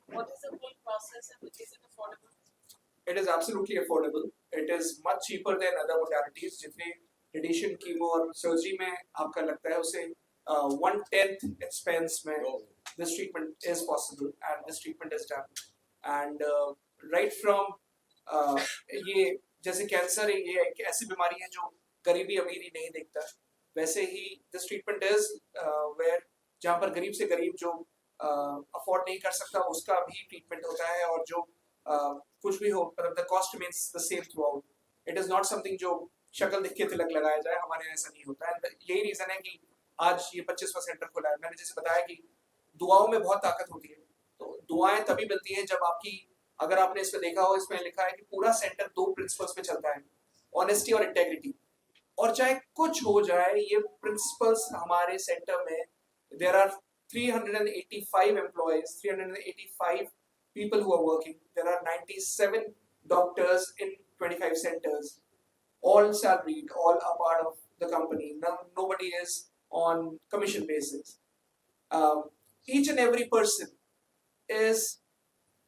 What is the whole process and is it affordable? It is absolutely affordable. It is much cheaper than other modalities. जितने radiation, chemo और surgery में आपका लगता है उसे 1/10 expense में this treatment is possible and this treatment is done. And right from ये जैसे कैंसर है, ये एक ऐसी बीमारी है जो गरीबी अमीरी नहीं देखता, वैसे ही this treatment is where जहाँ पर गरीब से गरीब जो अफोर्ड नहीं कर सकता उसका भी ट्रीटमेंट होता है, और जो कुछ भी हो मतलब the cost means the same through out. It is not something जो शक्ल दिख के तिलक लगाया जाए, हमारे यहाँ ऐसा नहीं होता है. यही रीजन है कि आज ये 25वां सेंटर खुला है. मैंने जैसे बताया कि दुआओं में बहुत ताकत होती है, तो दुआएं तभी मिलती हैं जब आपकी, अगर आपने इसमें देखा हो, इसमें लिखा है कि पूरा सेंटर 2 प्रिंसिपल्स पे चलता है, ऑनेस्टी और इंटेग्रिटी. और चाहे कुछ हो जाए, ये प्रिंसिपल्स हमारे सेंटर में there are 385 employees, 385 people who are working. There are 97 doctors in 25 centers, all salaried, all a part of the company. Nobody is on commission basis. Each and every person is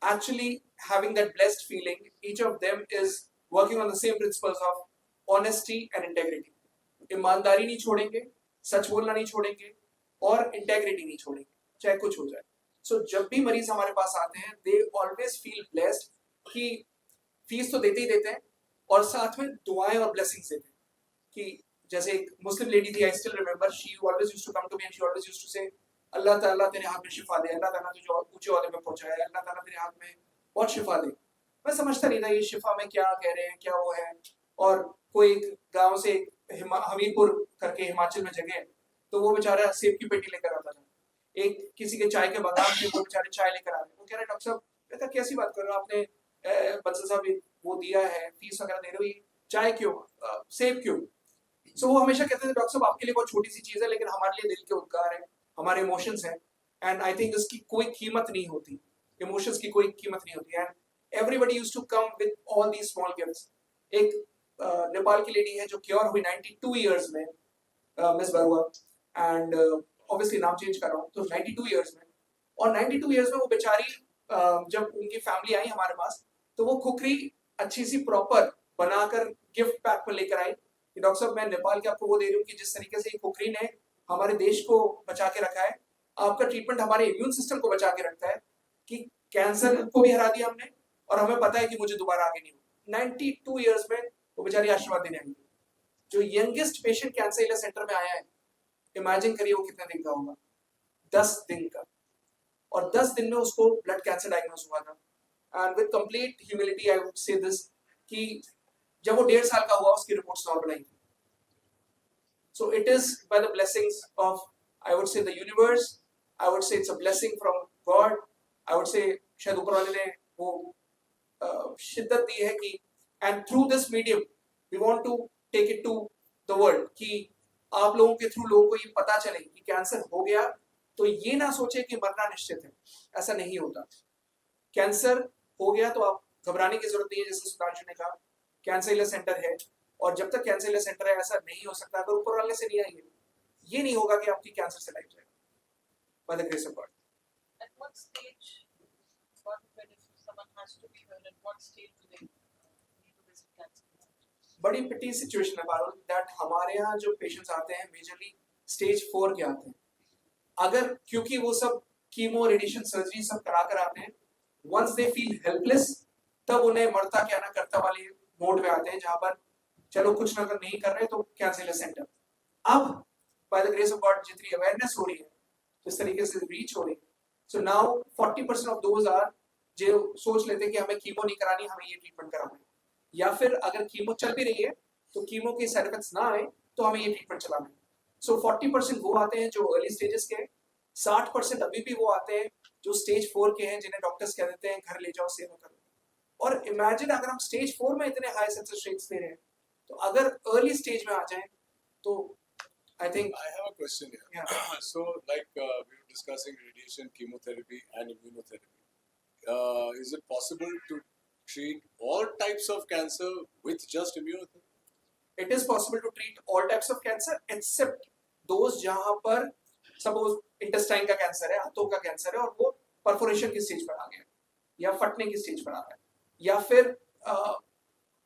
actually having that blessed feeling. Each of them is working on the same principles of honesty and integrity. ईमानदारी नहीं छोड़ेंगे, सच बोलना नहीं छोड़ेंगे, और integrity नहीं छोड़ेंगे, चाहे कुछ हो जाए. सो जब भी मरीज हमारे पास आते हैं, दे ऑलवेज फील ब्लेस्ड कि फीस तो देते ही देते हैं और साथ में दुआएं और ब्लेसिंग्स देते हैं. कि जैसे एक मुस्लिम लेडी थी, I still remember, she always used to come to me and she always used to say, अल्लाह ताला तेरे हाथ में शिफा दे, अल्लाह ताला तुझे और ऊंचे ओहदे में पहुंचाए, अल्लाह ताला तेरे हाथ में बहुत शिफा दे. मैं समझता नहीं था ये शिफा में क्या कह रहे हैं, क्या वो है. और कोई गांव से हमीरपुर करके हिमाचल में जगह है, तो वो बेचारा सेब की पेटी लेकर आता था. एक किसी के चाय के बागान थे, वो बेचारे चाय लेकर आ रहे. वो कह रहे डॉक्टर साहब, कहता कैसी बात कर रहे हो आपने, बंसल साहब वो दिया है, फीस वगैरह दे रहे हो, चाय क्यों, सेब क्यों. सो वो हमेशा कहते थे डॉक्टर साहब आपके लिए बहुत छोटी सी चीज है, लेकिन हमारे लिए दिल के उद्गार है, हमारे इमोशंस हैं, एंड आई थिंक इसकी कोई कीमत नहीं होती, इमोशंस की कोई कीमत नहीं होती. And everybody used to come with all these small gifts. एक नेपाल की लेडी है जो क्योर हुई 92 इयर्स में, मिस बरुआ, एंड ऑब्वियसली नाम चेंज कर रहा हूँ, तो 92 इयर्स में, और 92 इयर्स में वो बेचारी जब उनकी फैमिली आई हमारे पास, तो वो खुखरी अच्छी सी प्रॉपर बनाकर गिफ्ट पैक में लेकर आई कि डॉक्टर साहब मैं नेपाल के आपको वो दे रही हूँ कि जिस तरीके से खुखरी ने हमारे देश को बचा के रखा है, आपका ट्रीटमेंट हमारे इम्यून सिस्टम को बचा के रखता है कि कैंसर को भी हरा दिया हमने, और हमें पता है कि मुझे दोबारा आगे नहीं हो. 92 इयर्स में वो बेचारी आशीर्वाद देने आई. जो यंगेस्ट पेशेंट कैंसर इलाज सेंटर में आया है, इमेजिन करिए वो कितने दिन का होगा, 10 दिन का, और 10 दिन में उसको ब्लड कैंसर डायग्नोस हुआ था. And with complete humility I would say this कि जब वो 1.5 साल का हुआ उसकी रिपोर्ट्स नॉर्मल आई थी. So it is by the blessings of, I would say, the universe. I would say it's a blessing from God. I would say शायद ऊपर वाले ने वो शिद्दत दी है कि, and through this medium we want to take it to the world, कि आप लोगों के थ्रू लोगों को ये पता चले कि कैंसर हो गया तो ये ना सोचे कि मरना निश्चित है. ऐसा नहीं होता. कैंसर हो गया तो आप घबराने की जरूरत नहीं है. जैसे सुधांशु ने कहा, कैंसर इलाज सेंटर है, और जब तक कैंसर इलाज सेंटर है ऐसा नहीं हो सकता अगर ऊपर वाले से नहीं आएंगे. ये नहीं होगा कि आपकी कैंसर से लाइफ जाए, bye the grace of God. At what stage, God forbid, if someone has to be well, at what stage do they need to visit cancer? बड़ी पिटी सिचुएशन है पारुल, दैट हमारे यहाँ जो पेशेंट्स आते हैं मेजरली स्टेज 4 के आते हैं. अगर क्योंकि वो सब कीमो रेडिएशन सर्जरी सब करा कर आते हैं, वंस दे फील हेल्पलेस, तब उन्हें मरता क्या ना करता वाले मोड में आते हैं, जहां पर चलो कुछ ना नहीं कर रहे तो कैंसर सेंटर. अब bye the grace of God जितनी अवेयरनेस हो रही है, जिस तरीके से रीच हो रही है, so now 40% of those are जो सोच लेते हैं कि हमें कीमो नहीं करानी, हमें ये ट्रीटमेंट कराना है, या फिर अगर कीमो चल भी रही है तो कीमो के साइड इफेक्ट्स ना आए तो हमें ये ट्रीटमेंट चलाना है. सो 40% वो आते हैं जो अर्ली स्टेजेस के हैं, 60% अभी भी वो आते हैं जो स्टेज 4 के हैं, जिन्हें डॉक्टर्स कह देते हैं घर ले जाओ सेवा करो. और इमेजिन अगर हम स्टेज 4 में इतने हाई सक्सेस रेट्स दे रहे हैं, तो अगर अर्ली स्टेज में आ जाएं तो I think I have a question here. Yeah. So, like we were discussing radiation, chemotherapy, and immunotherapy. Is it possible to treat all types of cancer with just immunotherapy? it is possible to treat all types of cancer except those जहां पर suppose intestine का cancer है, आंतों का cancer है और वो perforation की स्टेज पर आ गया या फटने की स्टेज पर आ गया, या फिर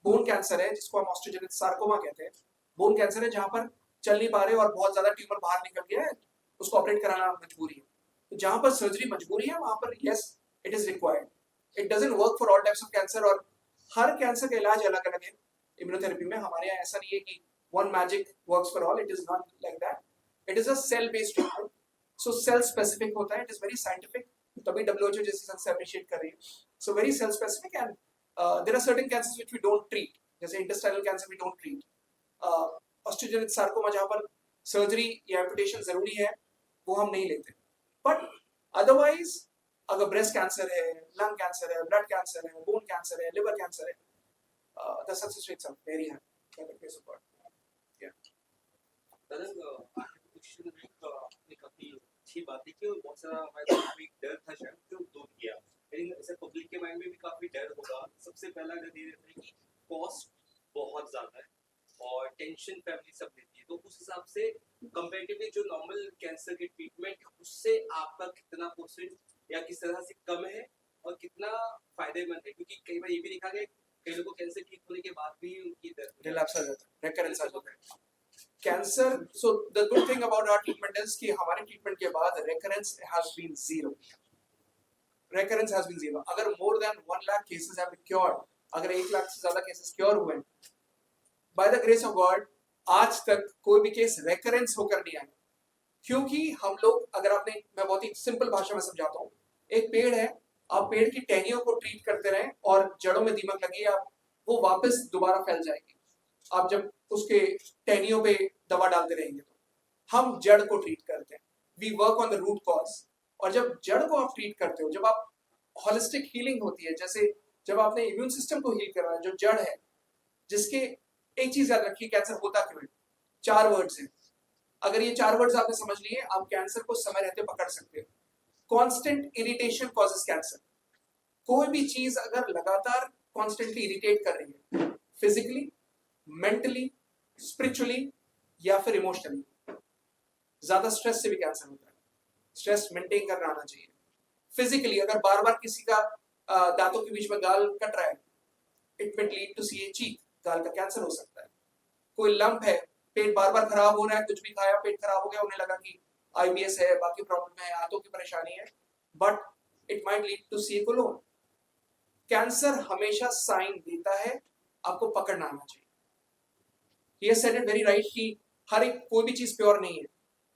बोन कैंसर है जिसको हम ऑस्टियोजेनिक सार्कोमा कहते हैं, बोन कैंसर है जहां पर चल नहीं पा रहे और बहुत ज्यादा ट्यूमर बाहर निकल गया है, उसको ऑपरेट कराना मजबूरी है। तो जहां पर सर्जरी मजबूरी है वहां पर yes it is required. It doesn't work for all types of cancer और हर कैंसर का इलाज अलग अलग है। इम्यूनोथेरेपी में हमारे यहाँ ऐसा नहीं है कि one magic works for all, it is not like that. It is a cell based treatment, so cell specific होता है, इट इज वेरी साइंटिफिक, तभी WHO जैसी संस्था अप्रिशिएट कर रही है। So very cell specific and there are certain cancers which we don't treat, जैसे intestinal cancer we don't treat. Osteogenic sarcoma जहां पर सर्जरी या एम्पुटेशन जरूरी है वो हम नहीं लेते। बट अदरवाइज अगर ब्रेस्ट कैंसर है, लंग कैंसर है, ब्लड कैंसर है, बोन कैंसर है, लिवर कैंसर है, the success rates are very high for the case of question आपने काफी अच्छी बात है कि बहुत सारा हमारे दिमाग में एक डर था शायद जो दूर किया, लेकिन ऐसे पब्लिक के माइंड में भी काफी डर होगा। सबसे पहला डर ये रहता है कि कॉस्ट बहुत ज्यादा है और टेंशन फैमिली सब लेती है, तो उस हिसाब से कंपैरेटिवली जो नॉर्मल कैंसर के ट्रीटमेंट उससे आपका कितना परसेंट या किस तरह से कम है और कितना फायदेमंद है, क्योंकि कई बार ये भी देखा गया कई लोगों को कैंसर ठीक होने के बाद भी उनकी रिलैप्स आ जाता है, रिकरेंस आ जाता है cancer. So the good thing about our treatment is कि हमारे ट्रीटमेंट के बाद recurrence has been zero, recurrence has been zero. अगर more than 1 lakh cases have been cured, अगर 1 लाख से ज्यादा केसेस क्योर हुए by the grace of God, आज तक कोई भी केस रिकरेंस होकर नहीं आया। क्योंकि हम लोग, अगर आपने, मैं बहुत ही सिंपल भाषा में समझाता हूँ, एक पेड़ है, आप पेड़ की टहनियों को ट्रीट करते रहें और जड़ों में दीमक लगी, आप वो वापस दोबारा फैल जाएगी। आप जब उसके टहनियों पे दवा डालते रहेंगे तो हम जड़ को ट्रीट करते हैं, we work on the root cause. और जब जड़ को आप ट्रीट करते हो, जब आप होलिस्टिक हीलिंग होती है, जैसे जब आपने इम्यून सिस्टम को हील करना है, जो जड़ है, जिसके एक चीज याद रखिए, कैंसर होता क्यों है, 4 वर्ड्स हैं। अगर ये 4 वर्ड्स आपने समझ लिए, आप कैंसर को समय रहते पकड़ सकते हो। Constant irritation causes cancer. कोई भी चीज अगर लगातार कॉन्स्टेंटली इरिटेट कर रही है, फिजिकली, मेंटली, स्पिरिचुअली या फिर इमोशनली, ज्यादा स्ट्रेस से भी कैंसर होता है। स्ट्रेस मेंटेन करना आना चाहिए। फिजिकली अगर बार बार किसी का दांतों के बीच में गाल कट रहा है, it will lead to CA cheek, गाल का कैंसर हो सकता है। कोई लंप है, पेट बार बार खराब हो रहा है, कुछ भी खाया पेट खराब हो गया, उन्हें लगा कि IBS है, बाकी प्रॉब्लम है, हाथों की परेशानी है, but it might lead to CA colon. Cancer हमेशा साइन देता है, आपको पकड़ना आना चाहिए। He has said it very right कि हर एक कोई भी चीज प्योर नहीं है।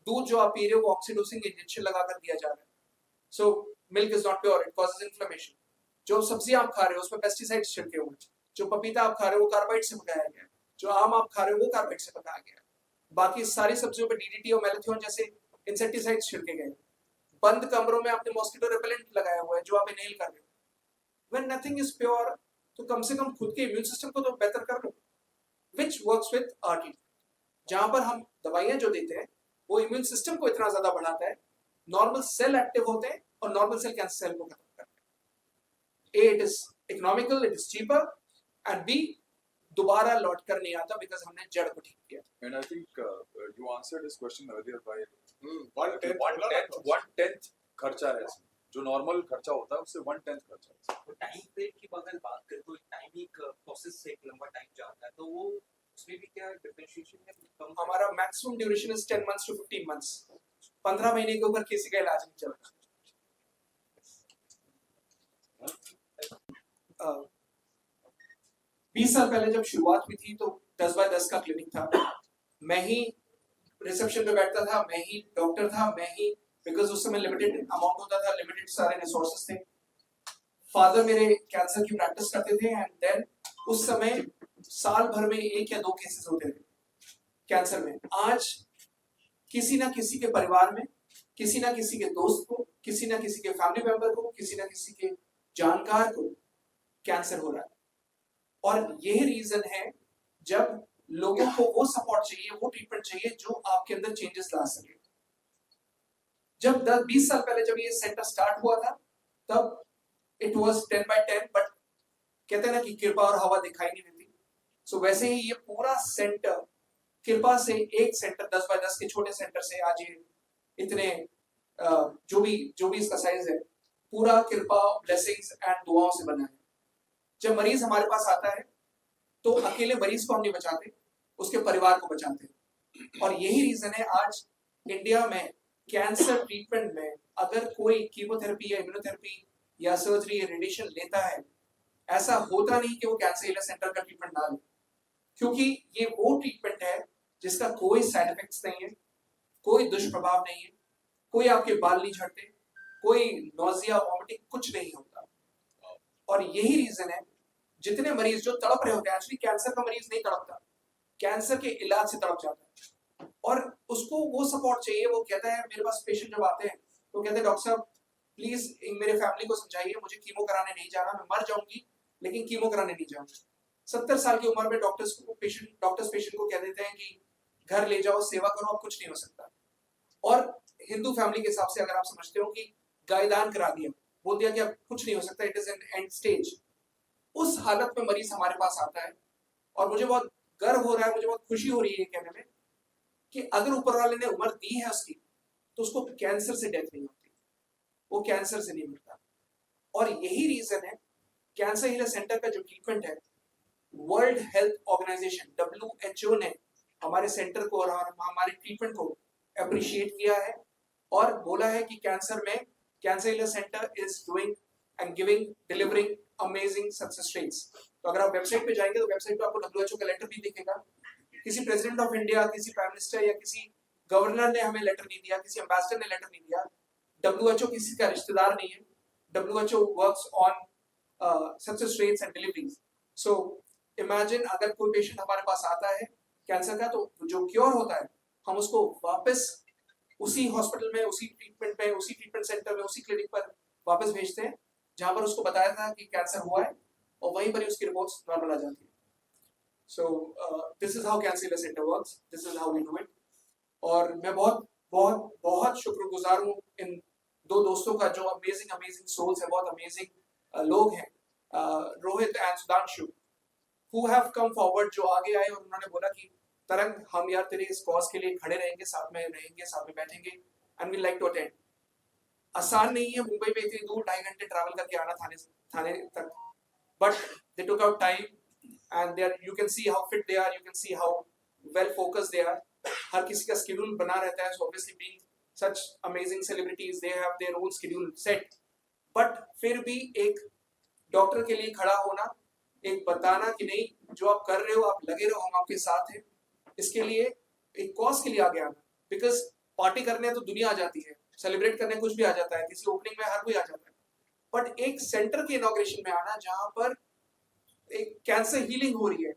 दूध जो आप पी रहे हो वो ऑक्सीडोसिन इंजेक्शन लगाकर दिया जा रहा है, so milk is not pure, it causes inflammation. जो सब्जियां आप खा रहे हो उसमें पेस्टिसाइड्स छिड़के हुए हैं, जो पपीता आप खा रहे हो वो कार्बाइड से पकाया गया है, जो आम आप खा रहे हो वो कार्बाइड से पकाया गया है, बाकी सारी सब्जियों पे DDT और मैलाथियोन जैसे इंसेक्टिसाइड्स छिड़के गए। बंद कमरों में आपने मॉस्किटो रिपेलेंट लगाया हुआ है जो आप इनहेल कर रहे हो। व्हेन नथिंग इज प्योर, तो कम से कम खुद के इम्यून सिस्टम को तो बेहतर कर लो, which works with RT, जहां पर हम दवाइयां जो देते हैं वो इम्यून सिस्टम को इतना ज्यादा बढ़ाता है, नॉर्मल सेल एक्टिव होते हैं और नॉर्मल सेल कैंसर सेल को खत्म करते हैं। A, it is economical, it is cheaper, and B, दोबारा लौट कर नहीं आता बिकॉज हमने जड़ को ठीक किया। And I think you answered this question earlier by 1/10 खर्चा है इसमें। जो नॉर्मल खर्चा होता है उससे 1/10 खर्चा है। तो टाइम पीरियड की अगर बात करें तो टाइम एक प्रोसेस से एक लंबा टाइम जाता है, तो वो उसमें भी क्या डिफरेंशिएशन है? कम हमारा maximum duration is 10 months to 15 months। 15 महीने के ऊपर किसी का इलाज नहीं चलता। 20 साल पहले जब शुरुआत हुई थी तो 10 by 10 का क्लिनिक था, मैं ही रिसेप्शन पे बैठता था, मैं ही डॉक्टर था, मैं ही, बिकॉज उस समय लिमिटेड अमाउंट होता था, लिमिटेड सारे रिसोर्सेज थे। फादर मेरे कैंसर की प्रैक्टिस करते थे एंड देन उस समय साल भर में 1 या 2 केसेस होते थे कैंसर में। आज किसी ना किसी के परिवार में, किसी ना किसी के दोस्त को, किसी ना किसी के फैमिली मेंबर को, किसी ना किसी के जानकार को कैंसर हो रहा है। और यही रीजन है जब लोगों को वो सपोर्ट चाहिए, वो ट्रीटमेंट चाहिए जो आपके अंदर चेंजेस ला सके। जब 10-20 साल पहले जब ये सेंटर स्टार्ट हुआ था तब इट वाज 10 by 10, बट कहते हैं ना कि कृपा और हवा दिखाई नहीं देती। सो वैसे ही ये पूरा सेंटर कृपा से एक सेंटर 10 by 10 के छोटे सेंटर से आज ये इतने जो भी इसका साइज है, पूरा कृपा, ब्लेसिंग्स एंड दुआओं से बना है। जब मरीज हमारे पास आता है तो अकेले मरीज को हम नहीं बचाते, उसके परिवार को बचाते हैं। और यही रीजन है आज इंडिया में कैंसर ट्रीटमेंट में अगर कोई कीमोथेरेपी या इम्यूनोथेरेपी या सर्जरी या रेडिएशन लेता है, ऐसा होता नहीं कि वो कैंसर हीलिंग सेंटर का ट्रीटमेंट ना ले, क्योंकि ये वो ट्रीटमेंट है जिसका कोई साइड इफेक्ट्स नहीं है, कोई दुष्प्रभाव नहीं है, कोई आपके बाल नहीं झड़ते, कोई नोजिया वॉमिटिंग कुछ नहीं होता। और यही रीजन है जितने मरीज जो तड़प रहे होते हैं, एक्चुअली कैंसर का मरीज नहीं तड़पता, कैंसर के इलाज से तड़प जाता है और उसको वो सपोर्ट चाहिए। वो कहता है, मेरे पास पेशेंट जब आते हैं तो कहते हैं डॉक्टर साहब प्लीज मेरे फैमिली को समझाइए, मुझे कीमो कराने नहीं जाना, मैं मर जाऊंगी लेकिन कीमो कराने नहीं जाऊंगी। 70 साल की उम्र में डॉक्टर्स पेशेंट को कह देते हैं कि घर ले जाओ, सेवा करो, अब कुछ नहीं हो सकता। और हिंदू फैमिली के हिसाब से अगर आप समझते हो कि गायदान करा दिया, बोल दिया कि अब कुछ नहीं हो सकता, it is an and stage, उस हालत में मरीज हमारे पास आता है। और मुझे बहुत गर्व हो रहा है, मुझे बहुत खुशी हो रही है कहने में कि अगर ऊपर वाले ने उम्र दी है उसकी, तो उसको कैंसर से डेथ नहीं होती, वो कैंसर से नहीं मरता। और यही रीजन है कैंसर हीलिंग सेंटर का जो ट्रीटमेंट है, वर्ल्ड हेल्थ ऑर्गेनाइजेशन WHO ने हमारे सेंटर को और हमारे ट्रीटमेंट को अप्रिशिएट किया है और बोला है कि कैंसर में cancer healing centre is doing and giving delivering amazing success rates. तो अगर आप वेबसाइट पे जाएंगे तो वेबसाइट पे आपको WHO का लेटर भी दिखेगा। किसी प्रेसिडेंट ऑफ इंडिया, किसी प्राइम मिनिस्टर या किसी गवर्नर ने हमें लेटर नहीं दिया, किसी एम्बेसडर ने लेटर नहीं दिया। WHO किसी का रिश्तेदार नहीं है। WHO works on success rates and deliveries. So imagine अगर कोई पेशेंट हमारे पास आता है कैंसर का, तो जो क्योर होता है हम उसको वापस उसी हॉस्पिटल में, उसी ट्रीटमेंट में, उसी ट्रीटमेंट सेंटर में, उसी क्लिनिक पर वापस भेजते हैं जहां पर उसको बताया था कि कैंसर हुआ है, और वहीं पर ही उसकी रिपोर्ट्स नॉर्मल आ जाती है। So this is how cancer healing centre works, this is how we do it. और मैं बहुत बहुत बहुत शुक्रगुजार हूँ इन दो दोस्तों का जो अमेजिंग सोल्स है, बहुत अमेजिंग लोग हैं, Rohit and Sudhanshu, who have come forward, जो आगे आए और उन्होंने बोला कि तरंग हम यार तेरे इस कॉज के लिए खड़े रहेंगे, साथ में रहेंगे, साथ में बैठेंगे, and we like to attend. आसान नहीं है मुंबई में इतनी दूर 2.5 घंटे ट्रैवल करके आना थाने तक, but they took out time and they are, you can see how fit they are, you can see how well focused they are. हर किसी का शेड्यूल बना रहता है, so obviously being such amazing celebrities they have their own schedule set, but फिर भी एक doctor के लिए खड़ा होना, एक बताना कि नहीं जो आप कर रहे हो आप लगे रहो, हम आपके साथ हैं, इसके लिए एक कॉज के लिए आगे आना। बिकॉज पार्टी करने तो दुनिया आ जाती है, सेलिब्रेट करने कुछ भी आ जाता है, किसी ओपनिंग में हर कोई आ जाता है, बट एक सेंटर के इनॉग्रेशन में आना जहां पर एक कैंसर हीलिंग हो रही है,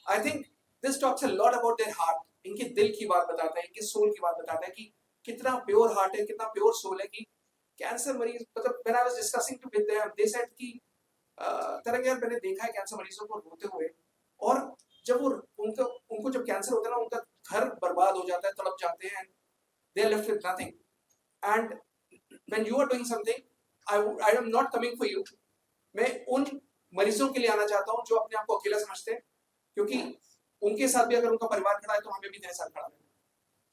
I think this talks a lot about their heart. इनके दिल की बात बताता है, इनके सोल की बात बताता है कि कितना प्योर हार्ट है, कितना प्योर सोल है। कि कैंसर मरीज, मतलब when I was discussing with them, they said कि तरंग यार मैंने देखा है कैंसर मरीजों को रोते हुए, और जब वो उनको जब कैंसर होता है ना, उनका घर बर्बाद हो जाता है, तड़प जाते हैं, they are left with nothing. And when you are doing something, I am not coming for you. मैं उन मरीजों के लिए आना चाहता हूँ जो अपने आप को अकेला समझते हैं, क्योंकि उनके साथ भी अगर उनका परिवार खड़ा है तो हमें भी तेरे साथ खड़ा है।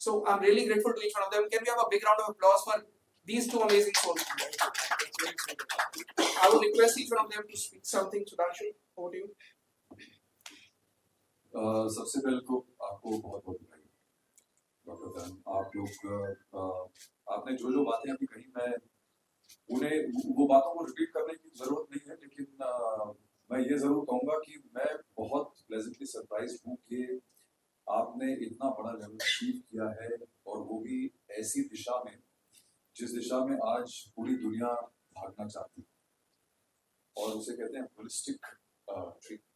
So I'm really grateful to each one of them. Can we have a big round of applause for these two amazing souls? I would request each one of them to speak something. Sudhanshu, over to you. सबसे पहले तो आपको बहुत बहुत बधाई doctor तरंग। आप लोग आपने जो जो बातें अभी कही, मैं उन्हें वो बातों को रिपीट करने की जरूरत नहीं है, लेकिन मैं ये जरूर कहूंगा कि मैं बहुत प्लेजेंटली सरप्राइज हूँ कि आपने इतना बड़ा लेवल अचीव किया है, और वो भी ऐसी दिशा में जिस दिशा में आज पूरी दुनिया भागना चाहती है, और उसे कहते हैं होलिस्टिक ट्रीटमेंट।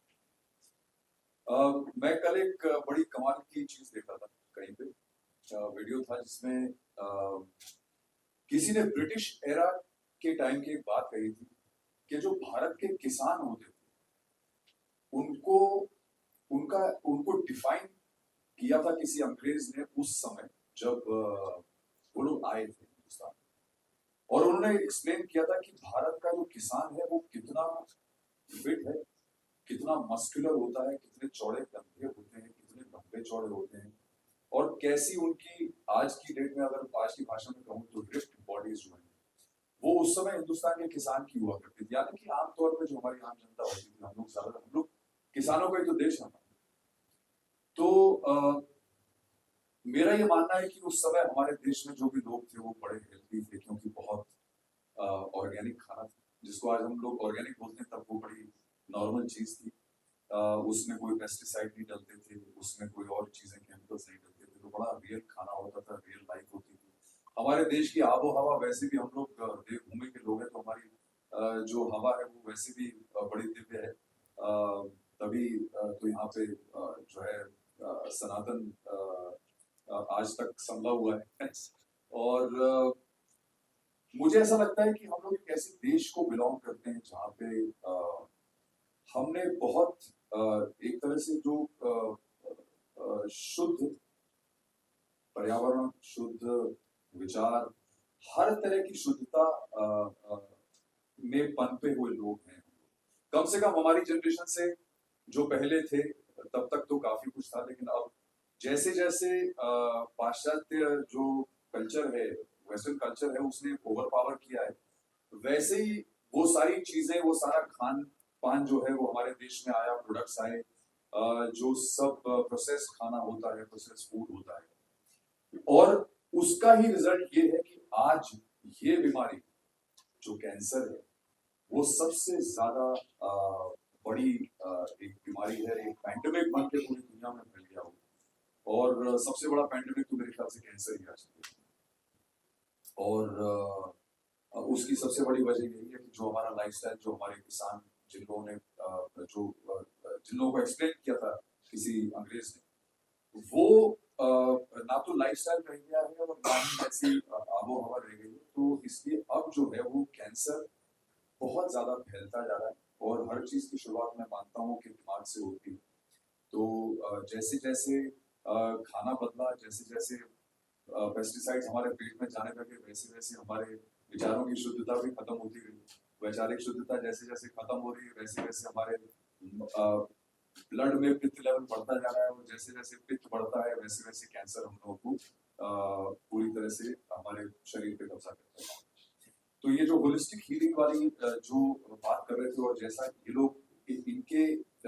मैं कल एक बड़ी कमाल की चीज देख रहा था कहीं पे, वीडियो था जिसमें किसी ने ब्रिटिश एरा के टाइम की एक बात कही थी कि जो भारत के किसान होते थे उनको डिफाइन किया था किसी अंग्रेज ने उस समय जब वो लोग आए थे हिंदुस्तान, और उन्होंने एक्सप्लेन किया था कि भारत का जो किसान है वो कितना फिट है, कितना मस्कुलर होता है, कितने चौड़े कंधे होते हैं, कितने लंबे चौड़े होते हैं, और कैसी उनकी आज की डेट में, अगर आज की भाषा में कहूँ तो ड्रिफ्ट बॉडीज जो है वो उस समय हिंदुस्तान के किसान की हुआ करती थी, यानी कि आमतौर पर जो हमारी आम जनता होती थी, हम लोग किसानों का ही तो देश है हमारा। तो मेरा ये मानना है कि उस समय हमारे देश में जो भी लोग थे वो बड़े हेल्थी थे, क्योंकि बहुत ऑर्गेनिक खाना था, जिसको आज हम लोग ऑर्गेनिक बोलते हैं, तब वो बड़ी नॉर्मल चीज थी। उसमें कोई पेस्टिसाइड नहीं डलते थे, उसमें कोई और चीजें केमिकल्स नहीं डलते थे, तो बड़ा रियल खाना होता था, रियल लाइफ होती थी। हमारे देश की आबो हवा, वैसे भी हम लोग देवभूमि के लोग हैं, तो हमारी जो हवा है वो वैसे भी बड़ी दिव्य है। तभी तो यहाँ पे जो है सनातन आज तक संभला हुआ है। और मुझे ऐसा लगता है कि हम लोग एक ऐसे देश को बिलोंग करते हैं जहाँ पे हमने बहुत एक तरह से जो शुद्ध पर्यावरण, शुद्ध विचार, हर तरह की शुद्धता में पनपे हुए लोग हैं। कम से कम हमारी जनरेशन से जो पहले थे तब तक तो काफी कुछ था, लेकिन अब जैसे जैसे पाश्चात्य जो कल्चर है, वेस्टर्न कल्चर है, उसने ओवर पावर किया है, वैसे ही वो सारी चीजें, वो सारा खान पान जो है वो हमारे देश में आया, प्रोडक्ट्स आए, जो सब प्रोसेस खाना होता है, प्रोसेस फूड होता है, और उसका ही रिजल्ट ये है कि आज ये बीमारी जो कैंसर है वो सबसे ज्यादा बड़ी एक बीमारी है, एक पैंडेमिक बन के पूरी दुनिया में फैल गया हो। और सबसे बड़ा पैंडेमिक तो मेरे ख्याल से कैंसर ही आज है। और उसकी सबसे बड़ी वजह यही है कि जो हमारा लाइफस्टाइल, जो हमारे किसान, जिन लोगों ने जिन लोगों को एक्सप्लेन किया था किसी अंग्रेज ने, वो ना तो लाइफस्टाइल रह गया है और ना ही ऐसी आबो हवा रह गई है, तो इसलिए अब जो है वो कैंसर बहुत ज्यादा फैलता जा रहा है। और हर चीज की शुरुआत मैं मानता हूँ कि दिमाग से होती है। तो जैसे जैसे खाना बदला, जैसे जैसे पेस्टिसाइड्स हमारे पेट में जाने लगे, वैसे वैसे हमारे विचारों की शुद्धता भी खत्म होती गई। वैचारिक शुद्धता जैसे जैसे खत्म हो रही है, वैसे वैसे हमारे ब्लड में पित्त लेवल बढ़ता जा रहा है, और जैसे जैसे पित्त बढ़ता है वैसे वैसे कैंसर हम लोगों को पूरी तरह से हमारे शरीर पे कब्जा करता है। तो ये जो होलिस्टिक हीलिंग वाली जो बात कर रहे थे, और जैसा ये लोग इनके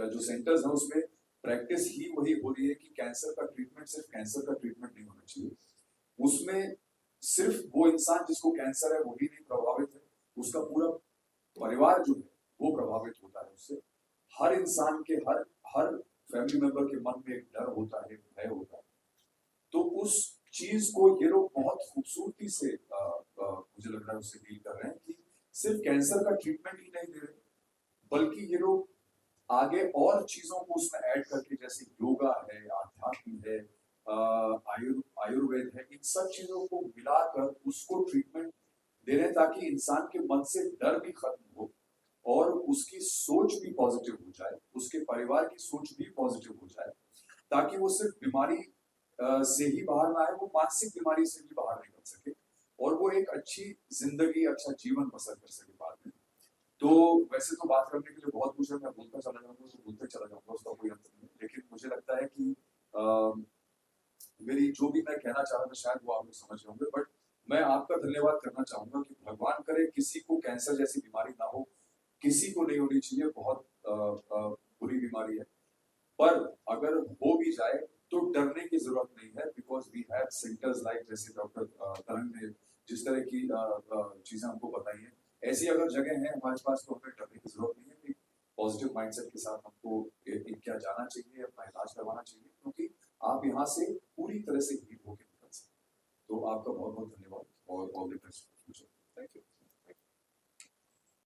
जो सेंटर्स हैं उसमें प्रैक्टिस ही वही हो रही है कि कैंसर का ट्रीटमेंट सिर्फ कैंसर का ट्रीटमेंट नहीं होना चाहिए, उसमें सिर्फ वो इंसान जिसको कैंसर है वही नहीं प्रभावित है, उसका पूरा परिवार जो है वो प्रभावित होता है उससे। हर इंसान के हर फैमिली मेंबर के मन में एक डर होता है, भय होता है। तो उस चीज को ये लोग बहुत खूबसूरती से मुझे लग रहा है उससे डील कर रहे हैं कि सिर्फ कैंसर का ट्रीटमेंट ही नहीं दे रहे, बल्कि ये लोग आगे और चीजों को उसमें ऐड करके, जैसे योगा है, आध्यात्म है, आयुर्वेद है, इन सब चीजों को मिलाकर उसको ट्रीटमेंट दे रहे हैं, ताकि इंसान के मन से डर भी खत्म हो और उसकी सोच भी पॉजिटिव हो जाए, उसके परिवार की सोच भी पॉजिटिव हो जाए, ताकि वो सिर्फ बीमारी से ही बाहर ना आए, वो मानसिक बीमारी से भी बाहर निकल सके और वो एक अच्छी जिंदगी, अच्छा जीवन बसर कर सके बाद में। तो वैसे तो बात करने के लिए बहुत कुछ है, मैं बोलता चला जाऊंगा तो बोलते चला जाऊंगा, उसका कोई अंत नहीं, लेकिन मुझे लगता है कि मेरी जो भी मैं कहना चाह रहा था शायद वो आप लोग समझ रहे होंगे, बट मैं आपका धन्यवाद करना चाहूंगा कि भगवान करे किसी को कैंसर जैसी बीमारी ना हो, किसी को नहीं होनी चाहिए, बहुत बुरी बीमारी है, पर अगर हो भी जाए तो डरने की जरूरत नहीं है, because we have centres like, जैसे डॉक्टर तरंग ने जिस तरह की चीजें हमको बताई हैं, ऐसी अगर जगह है हमारे पास तो हमें डरने की जरूरत नहीं है। पॉजिटिव माइंडसेट के साथ हमको क्या जाना चाहिए, अपना इलाज करवाना चाहिए, क्योंकि आप यहाँ से पूरी तरह से हील होकर निकल सकते। तो आपका बहुत बहुत धन्यवाद और ऑल द बेस्ट।